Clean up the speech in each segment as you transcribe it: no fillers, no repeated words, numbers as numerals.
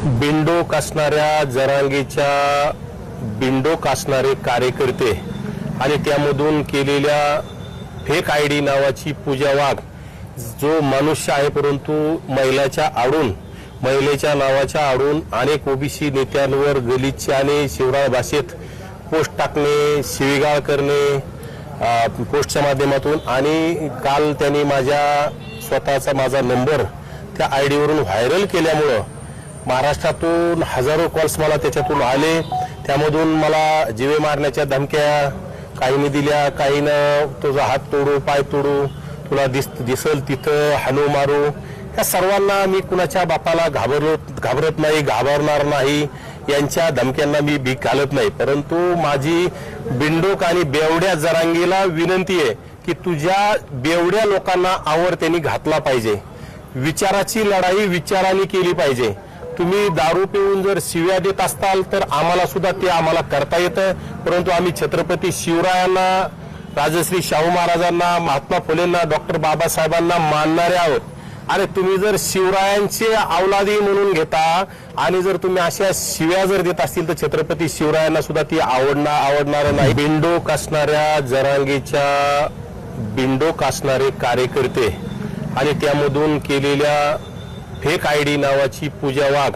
बिंडोक असणाऱ्या जरांगेच्या बिंडोक असणारे कार्यकर्ते आणि त्यामधून केलेल्या फेक आयडी नावाची पूजा वाघ जो मनुष्य आहे परंतु महिलेच्या नावाच्या आडून अनेक ओबीसी नेत्यांवर गलिच्छ शिवराळ भाषेत पोस्ट टाकणे, शिवीगाळ करणे पोस्टच्या माध्यमातून आणि काल त्यांनी माझा नंबर त्या आयडीवरून व्हायरल केल्यामुळं महाराष्ट्रातून हजारो कॉल्स मला त्याच्यातून आले। त्यामधून मला जीवे मारण्याच्या धमक्या काहींनी दिल्या, काहींना तुझा हात तोडू, पाय तोडू, तुला दिसल तिथं हाणू मारू। या सर्वांना मी कुणाच्या बापाला घाबरत नाही, घाबरणार नाही, यांच्या धमक्यांना मी भीक घालत नाही। परंतु माझी बिंडोक आणि बेवड्या जरांगीला विनंती आहे की तुझ्या बेवड्या लोकांना आवर त्यांनी घातला पाहिजे। विचाराची लढाई विचाराने केली पाहिजे। तुम्ही दारू पिऊन जर शिव्या देत असताल तर आम्हाला सुद्धा ते आम्हाला करता येतं, परंतु आम्ही छत्रपती शिवरायांना, राजश्री शाहू महाराजांना, महात्मा फुलेंना, डॉक्टर बाबासाहेबांना मानणारे आहोत। अरे तुम्ही जर शिवरायांचे अवलादी म्हणून घेता आणि जर तुम्ही अशा शिव्या जर देत असतील तर छत्रपती शिवरायांना सुद्धा ती आवडणार नाही। बिंडोक असणाऱ्या जरांगेच्या बिंडोक असणारे कार्यकर्ते आणि त्यामधून केलेल्या फेक आयडी नावाची पूजा वाघ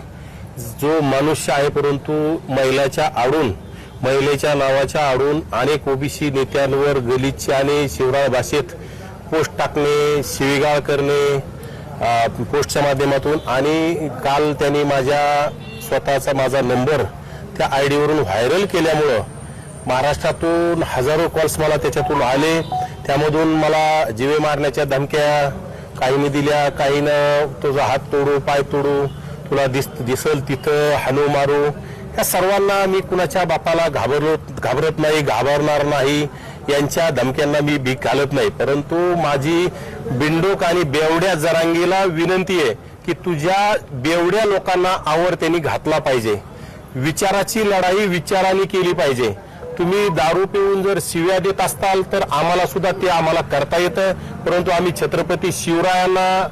जो मनुष्य आहे परंतु महिलेच्या नावाच्या आडून अनेक ओबीसी नेत्यांवर गलिच्छ शिवराळ भाषेत पोस्ट टाकणे, शिवीगाळ करणे पोस्टच्या माध्यमातून आणि काल त्यांनी माझा नंबर त्या आयडीवरून व्हायरल केल्यामुळं महाराष्ट्रातून हजारो कॉल्स मला त्याच्यातून आले। त्यामधून मला जीवे मारण्याच्या धमक्या काहींनी दिल्या, काहींना तुझा हात तोडू, पाय तोडू, तुला दिसल तिथं हाणू मारू। या सर्वांना मी कुणाच्या बापाला घाबरत नाही, घाबरणार नाही, यांच्या धमक्यांना मी भीक घालत नाही। परंतु माझी बिंडोक आणि बेवड्या जरांगीला विनंती आहे की तुझ्या बेवड्या लोकांना आवर त्यांनी घातला पाहिजे। विचाराची लढाई विचाराने केली पाहिजे। तुम्ही दारू पिऊन जर शिव्या देत असताल तर आम्हाला सुद्धा ते आम्हाला करता येतं, परंतु आम्ही छत्रपती शिवरायांना,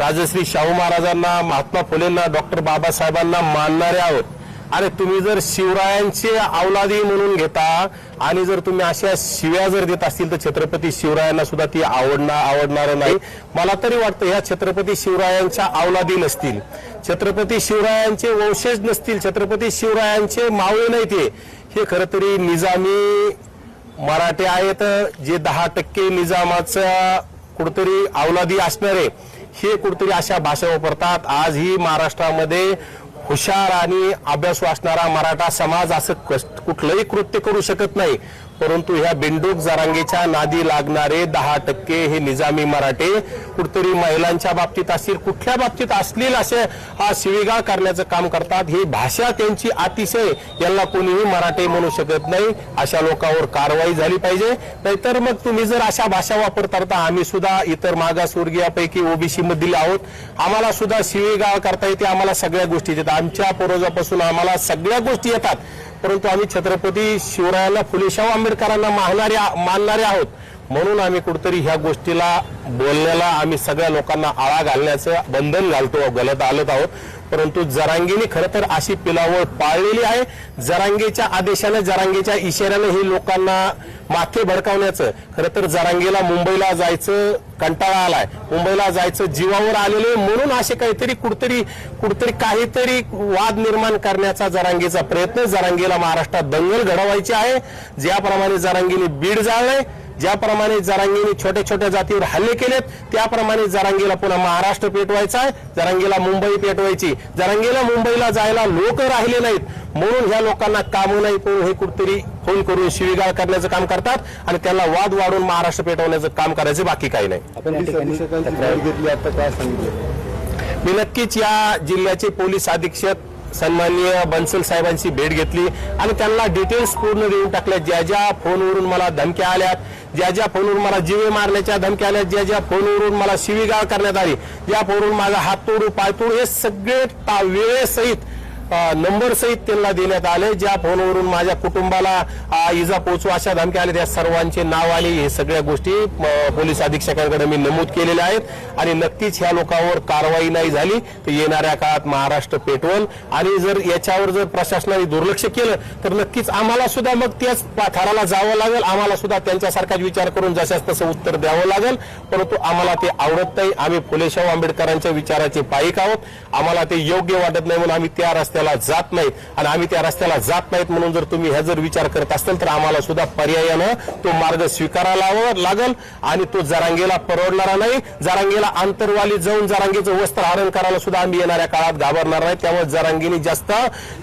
राजश्री शाहू महाराजांना, महात्मा फुलेंना, डॉक्टर बाबासाहेबांना मानणारे आहोत। अरे तुम्ही जर शिवरायांचे अवलादी म्हणून घेता आणि जर तुम्ही अशा शिव्या जर देत असतील तर छत्रपती शिवरायांना सुद्धा ती आवडणार नाही। मला तरी वाटतं ह्या छत्रपती शिवरायांच्या अवलादी नसतील, छत्रपती शिवरायांचे वंशज नसतील, छत्रपती शिवरायांचे मावळे नाही हे खरं तरी निजामी मराठे आहेत जे 10% निजामाचा कुठतरी अवलादी असणारे हे कुठतरी अशा भाषा वापरतात। आज ही महाराष्ट्रामध्ये हुशार आणि अभ्यासू असणारा मराठा समाज असं कुठलंही कृत्य करू शकत नाही, परंतु ह्या बिंडोक जरांगेच्या नादी लागणारे 10% हे निजामी मराठे कुठतरी महिलांच्या बाबतीत असतील, कुठल्या बाबतीत असतील असे शिवीगाळ करण्याचं काम करतात। ही भाषा त्यांची अतिशय, यांना कोणीही मराठे म्हणू शकत नाही। अशा लोकांवर कारवाई झाली पाहिजे, नाहीतर मग तुम्ही जर अशा भाषा वापरता तर आम्ही सुद्धा इतर मागासवर्गीयापैकी ओबीसी मधील आहोत, आम्हाला सुद्धा शिवीगाळ करता येते, आम्हाला सगळ्या गोष्टी येतात, आमच्या पूर्वजापासून आम्हाला सगळ्या गोष्टी येतात, परंतु आम्ही छत्रपती शिवरायांना, फुले शाहू आंबेडकरांना मानणारे आहोत। म्हणून आम्ही कुठतरी ह्या गोष्टीला बोलण्याला आम्ही सगळ्या लोकांना आळा घालण्याचं बंधन घालत आहोत। परंतु जरांगीने खरं तर अशी पिलावळ पाळलेली आहे। जरांगेच्या आदेशाने, जरांगेच्या इशाऱ्याने हे लोकांना माथे भडकावण्याचं, खरं तर जरांगेला मुंबईला जायचं कंटाळा आलाय, मुंबईला जायचं जीवावर आलेले, म्हणून असे काहीतरी वाद निर्माण करण्याचा जरांगेचा प्रयत्न, जरांगेला महाराष्ट्रात दंगल घडवायची आहे। ज्याप्रमाणे जरांगीने बीड जाळलंय, ज्याप्रमाणे जरांगीने छोट्या छोट्या जातीवर हल्ले केलेत, त्याप्रमाणे जरांगीला पुन्हा महाराष्ट्र पेटवायचा आहे, जरांगीला मुंबई पेटवायची। जरांगीला मुंबईला जायला लोक राहिले नाहीत, म्हणून ह्या लोकांना काम नाही करून हे कुठतरी फोन करून शिवीगाळ करण्याचं काम करतात आणि त्याला वाद वाढून महाराष्ट्र पेटवण्याचं काम करायचं, बाकी काही नाही। मी नक्कीच या जिल्ह्याचे पोलीस अधीक्षक सन्माननीय बन्सल साहेबांची भेट घेतली आणि त्यांना डिटेल्स पूर्ण देऊन टाकल्या। ज्या फोनवरून मला धमक्या आल्यात, ज्या फोनवरून मला जीवे मारण्याच्या धमक्या आल्या, ज्या फोनवरून मला शिवीगाळ करण्यात आली, ज्या फोनवरून माझा हात तोडू, पाय तोडू, हे सगळे वेळेसहित नंबर सहित त्यांना देण्यात आले, ज्या फोनवरून माझ्या कुटुंबाला इजा पोहोचू अशा धमक्या आल्या, त्या सर्वांचे नाव आणि हे सगळ्या गोष्टी पोलीस अधीक्षकांकडे मी नमूद केलेल्या आहेत आणि नक्कीच ह्या लोकांवर कारवाई नाही झाली तर येणाऱ्या काळात महाराष्ट्र पेटवल आणि जर याच्यावर जर प्रशासनाने दुर्लक्ष केलं तर नक्कीच आम्हाला सुद्धा मग त्याच थराला जावं लागेल, आम्हाला सुद्धा त्यांच्यासारखाच विचार करून जशाच तसं उत्तर द्यावं लागेल. परंतु आम्हाला ते आवडत नाही, आम्ही फुले शाहू आंबेडकरांच्या विचाराचे पाईक आहोत, आम्हाला ते योग्य वाटत नाही म्हणून आम्ही त्या रस्त्याला जात नाहीत आणि आम्ही त्या रस्त्याला जात नाहीत म्हणून जर तुम्ही ह्या जर विचार करत असाल तर आम्हाला सुद्धा पर्यायानं तो मार्ग स्वीकारायला लागेल आणि तो जरांगेला परवडणारा नाही. जरांगेला आंतरवाली जाऊन जरांगेचं वस्त्रहरण करायला सुद्धा आम्ही येणाऱ्या काळात घाबरणार नाही. त्यामुळे जरांगीने जास्त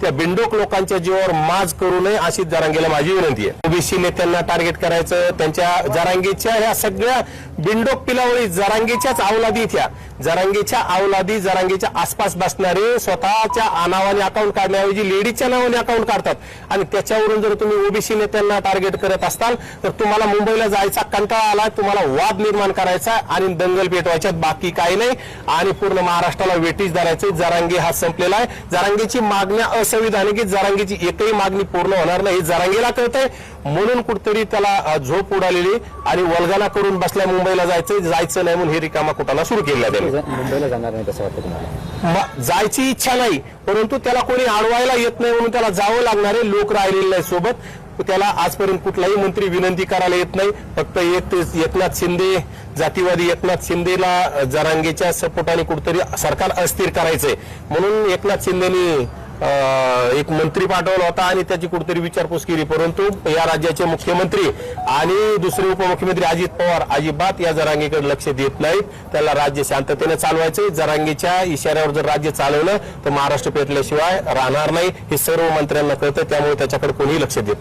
त्या बिंडोक लोकांच्या जीवावर माज करू नये अशी जरांगेला माझी विनंती आहे. ओबीसी नेत्यांना टार्गेट करायचं, त्यांच्या जरांगीच्या ह्या सगळ्या बिंडोक पिलावळी जरांगीच्याच अवलादी, त्या जरांगीच्या अवलादी जरांगीच्या आसपास बसणारे स्वतःच्या नावाने अकाउंट काढण्याऐवजी लेडीजच्या नावाने अकाउंट काढतात आणि त्याच्यावरून जर तुम्ही ओबीसी नेत्यांना टार्गेट करत असताल तर तुम्हाला मुंबईला जायचा कंटाळा आला, तुम्हाला वाद निर्माण करायचा आणि दंगल पेटवायच्यात, बाकी काही नाही आणि पूर्ण महाराष्ट्राला वेटीस धरायचं. जरांगे हा संपलेला आहे. जरांगेची मागण्या असंविधानिक, जरांगेची एकही मागणी पूर्ण होणार नाही हे जरांगेला कळतंय म्हणून कुठतरी त्याला झोप उडालेली आणि वल्गना करून बसल्या मुंबईला जायचं नाही म्हणून हे रिकामा कुटाला सुरू केला. मुंबईला जाणार नाही कसं वाटतं तुम्हाला? जायची इच्छा नाही परंतु त्याला कोणी अडवायला येत नाही म्हणून त्याला जावं लागणारे लोक राहिलेले नाही सोबत. त्याला आजपर्यंत कुठलाही मंत्री विनंती करायला येत नाही, फक्त एकनाथ शिंदे, जातीवादी एकनाथ शिंदेला जरांगेच्या सपोर्टाने कुठतरी सरकार अस्थिर करायचंय म्हणून एकनाथ शिंदेनी एक मंत्री पाठवला होता आणि त्याची कुठेतरी विचारपूस केली. परंतु या राज्याचे मुख्यमंत्री आणि दुसरे उपमुख्यमंत्री अजित पवार अजिबात या जरांगेकडे लक्ष देत नाहीत. त्याला राज्य शांततेने चालवायचे. जरांगेच्या इशाऱ्यावर जर राज्य चालवलं तर महाराष्ट्र पेटल्याशिवाय राहणार नाही हे सर्व मंत्र्यांना कळतं, त्यामुळे त्याच्याकडे कोणीही लक्ष देत नाही.